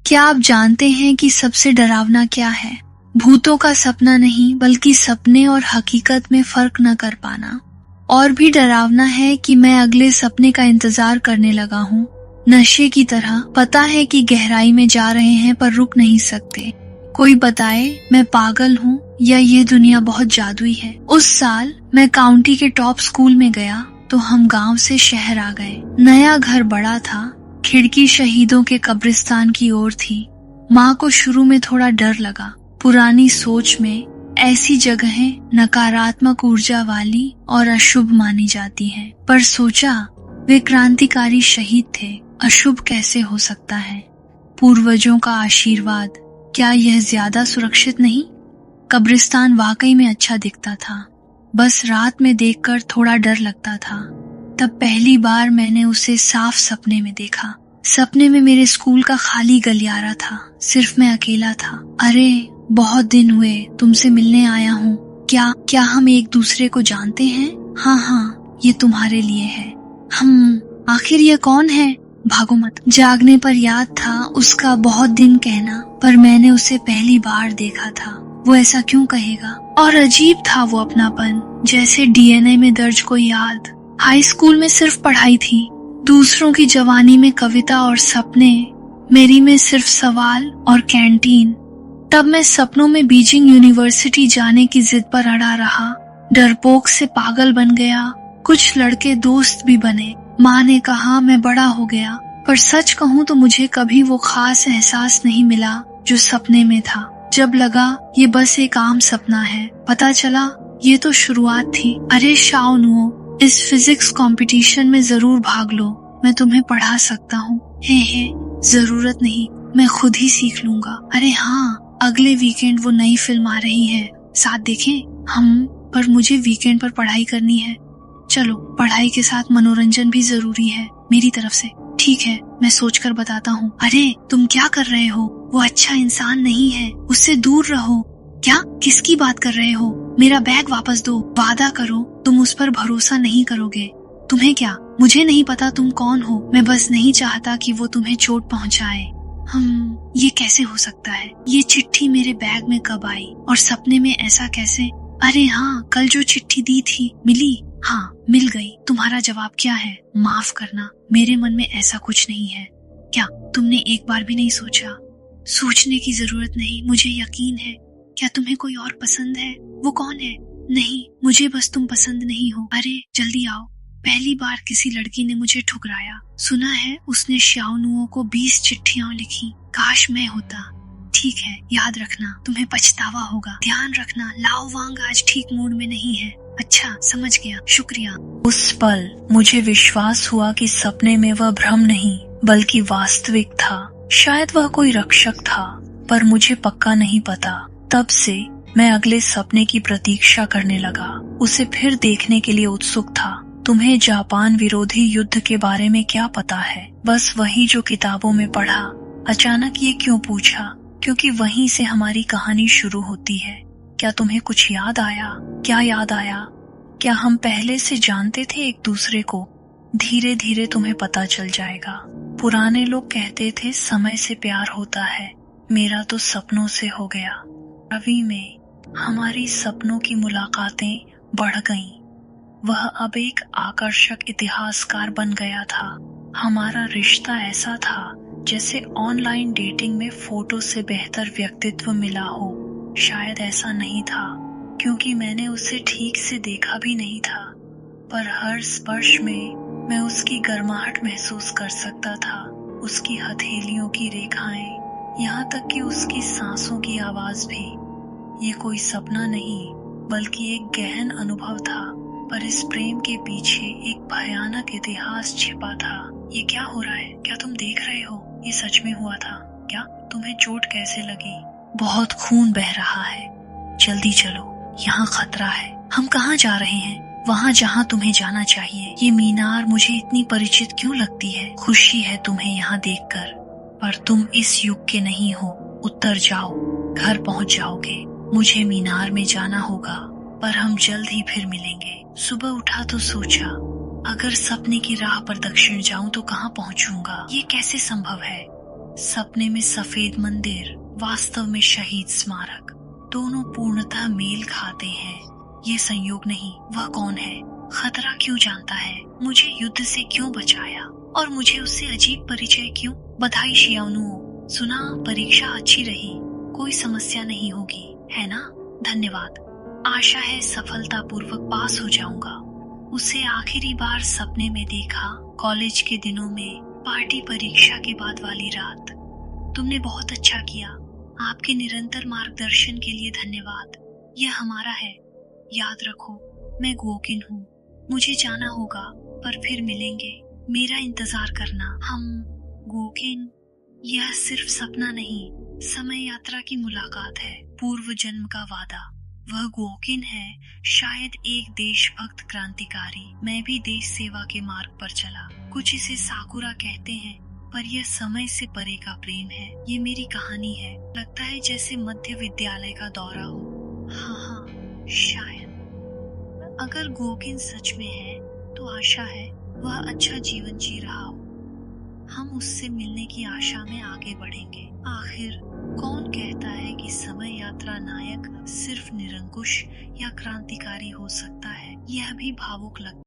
क्या आप जानते हैं कि सबसे डरावना क्या है? भूतों का सपना नहीं, बल्कि सपने और हकीकत में फर्क न कर पाना। और भी डरावना है कि मैं अगले सपने का इंतजार करने लगा हूँ, नशे की तरह। पता है कि गहराई में जा रहे हैं पर रुक नहीं सकते। कोई बताए मैं पागल हूँ या ये दुनिया बहुत जादुई है। उस साल मैं काउंटी के टॉप स्कूल में गया तो हम गांव से शहर आ गए। नया घर बड़ा था, खिड़की शहीदों के कब्रिस्तान की ओर थी। माँ को शुरू में थोड़ा डर लगा। पुरानी सोच में ऐसी जगहें नकारात्मक ऊर्जा वाली और अशुभ मानी जाती हैं। पर सोचा वे क्रांतिकारी शहीद थे, अशुभ कैसे हो सकता है? पूर्वजों का आशीर्वाद, क्या यह ज्यादा सुरक्षित नहीं? कब्रिस्तान वाकई में अच्छा दिखता था, बस रात में देखकर थोड़ा डर लगता था। तब पहली बार मैंने उसे साफ सपने में देखा। सपने में मेरे स्कूल का खाली गलियारा था, सिर्फ मैं अकेला था। अरे बहुत दिन हुए, तुमसे मिलने आया हूँ। क्या हम एक दूसरे को जानते हैं? हाँ, ये तुम्हारे लिए है। आखिर ये कौन है? भागो मत। जागने पर याद था उसका बहुत दिन कहना, पर मैंने उसे पहली बार देखा था। वो ऐसा क्यों कहेगा? और अजीब था वो अपनापन, जैसे डीएनए में दर्ज कोई याद। हाई स्कूल में सिर्फ पढ़ाई थी, दूसरों की जवानी में कविता और सपने, मेरी में सिर्फ सवाल और कैंटीन। तब मैं सपनों में बीजिंग यूनिवर्सिटी जाने की जिद पर अड़ा रहा, डरपोक से पागल बन गया। कुछ लड़के दोस्त भी बने। माँ ने कहा मैं बड़ा हो गया, पर सच कहूँ तो मुझे कभी वो खास एहसास नहीं मिला जो सपने में था। जब लगा ये बस एक आम सपना है, पता चला ये तो शुरुआत थी। अरे शाओनुओ, इस फिजिक्स कंपटीशन में जरूर भाग लो, मैं तुम्हें पढ़ा सकता हूँ। हे जरूरत नहीं, मैं खुद ही सीख लूंगा। अरे हाँ, अगले वीकेंड वो नई फिल्म आ रही है, साथ देखें? पर मुझे वीकेंड पर पढ़ाई करनी है। चलो, पढ़ाई के साथ मनोरंजन भी जरूरी है मेरी तरफ से। ठीक है, मैं सोचकर बताता हूँ। अरे तुम क्या कर रहे हो? वो अच्छा इंसान नहीं है, उससे दूर रहो। क्या? किसकी बात कर रहे हो? मेरा बैग वापस दो। वादा करो तुम उस पर भरोसा नहीं करोगे। तुम्हें क्या? मुझे नहीं पता तुम कौन हो, मैं बस नहीं चाहता कि वो तुम्हें चोट पहुंचाए। ये कैसे हो सकता है? ये चिट्ठी मेरे बैग में कब आई और सपने में ऐसा कैसे? अरे हाँ, कल जो चिट्ठी दी थी मिली? हाँ, मिल गई। तुम्हारा जवाब क्या है? माफ करना, मेरे मन में ऐसा कुछ नहीं है। क्या तुमने एक बार भी नहीं सोचा? सोचने की जरूरत नहीं, मुझे यकीन है। क्या तुम्हें कोई और पसंद है? वो कौन है? नहीं, मुझे बस तुम पसंद नहीं हो। अरे जल्दी आओ। पहली बार किसी लड़की ने मुझे ठुकराया। सुना है उसने शाओनुओ को 20 चिट्ठियां लिखी। काश मैं होता। ठीक है, याद रखना, तुम्हें पछतावा होगा। ध्यान रखना, लाओ वांग आज ठीक मूड में नहीं है। अच्छा, समझ गया, शुक्रिया। उस पल मुझे विश्वास हुआ कि सपने में वह भ्रम नहीं बल्कि वास्तविक था। शायद वह कोई रक्षक था, पर मुझे पक्का नहीं पता। तब से मैं अगले सपने की प्रतीक्षा करने लगा, उसे फिर देखने के लिए उत्सुक था। तुम्हें जापान विरोधी युद्ध के बारे में क्या पता है? बस वही जो किताबों में पढ़ा। अचानक ये क्यों पूछा? क्योंकि वहीं से हमारी कहानी शुरू होती है। क्या तुम्हें कुछ याद आया? क्या याद आया? क्या हम पहले से जानते थे एक दूसरे को? धीरे धीरे तुम्हें पता चल जाएगा। पुराने लोग कहते थे समय से प्यार होता है, मेरा तो सपनों से हो गया। रवि में हमारी सपनों की मुलाकातें बढ़ गईं। वह अब एक आकर्षक इतिहासकार बन गया था। हमारा रिश्ता ऐसा था जैसे ऑनलाइन डेटिंग में फोटो से बेहतर व्यक्तित्व मिला हो। शायद ऐसा नहीं था, क्योंकि मैंने उसे ठीक से देखा भी नहीं था, पर हर स्पर्श में मैं उसकी गर्माहट महसूस कर सकता था, उसकी हथेलियों की रेखाएं, यहाँ तक कि उसकी सांसों की आवाज भी। ये कोई सपना नहीं बल्कि एक गहन अनुभव था, पर इस प्रेम के पीछे एक भयानक इतिहास छिपा था। ये क्या हो रहा है? क्या तुम देख रहे हो? ये सच में हुआ था क्या? तुम्हें चोट कैसे लगी? बहुत खून बह रहा है। जल्दी चलो, यहाँ खतरा है। हम कहाँ जा रहे हैं? वहाँ जहाँ तुम्हें जाना चाहिए। ये मीनार मुझे इतनी परिचित क्यों लगती है? खुशी है तुम्हें यहाँ देखकर, पर तुम इस युग के नहीं हो। उत्तर जाओ, घर पहुँच जाओगे। मुझे मीनार में जाना होगा, पर हम जल्द ही फिर मिलेंगे। सुबह उठा तो सोचा, अगर सपने की राह पर दक्षिण जाऊं तो कहाँ पहुंचूंगा? ये कैसे संभव है? सपने में सफेद मंदिर, वास्तव में शहीद स्मारक, दोनों पूर्णतः मेल खाते हैं। ये संयोग नहीं, वह कौन है? खतरा क्यों जानता है? मुझे युद्ध से क्यों बचाया? और मुझे उससे अजीब परिचय क्यों? बधाई शियानुओ, सुना परीक्षा अच्छी रही, कोई समस्या नहीं होगी, है ना? धन्यवाद। आशा है सफलतापूर्वक पास हो जाऊंगा। उसे आखिरी बार सपने में देखा कॉलेज के दिनों में, पार्टी परीक्षा के बाद वाली रात। तुमने बहुत अच्छा किया। आपके निरंतर मार्गदर्शन के लिए धन्यवाद। यह हमारा है। याद रखो, मैं गोकिन हूँ। मुझे जाना होगा, पर फिर मिलेंगे। मेरा इंतजार करना। हम गोकिन, यह सिर्फ सपना नहीं, समय यात्रा की मुलाकात है, पूर्व जन्म का वादा। वह गोकिन है, शायद एक देशभक्त क्रांतिकारी। मैं भी देश सेवा के मार्ग पर चला। कुछ इसे साकुरा कहते हैं, पर यह समय से परे का प्रेम है। ये मेरी कहानी है। लगता है जैसे मध्य विद्यालय का दौरा हो। हाँ, शायद। अगर गोकिन सच में है, तो आशा है वह अच्छा जीवन जी रहा हो। हम उससे मिलने की आशा में आगे बढ़ेंगे। आखिर कौन कहता है कि समय यात्रा नायक सिर्फ निरंकुश या क्रांतिकारी हो सकता है? यह भी भावुक लगता है।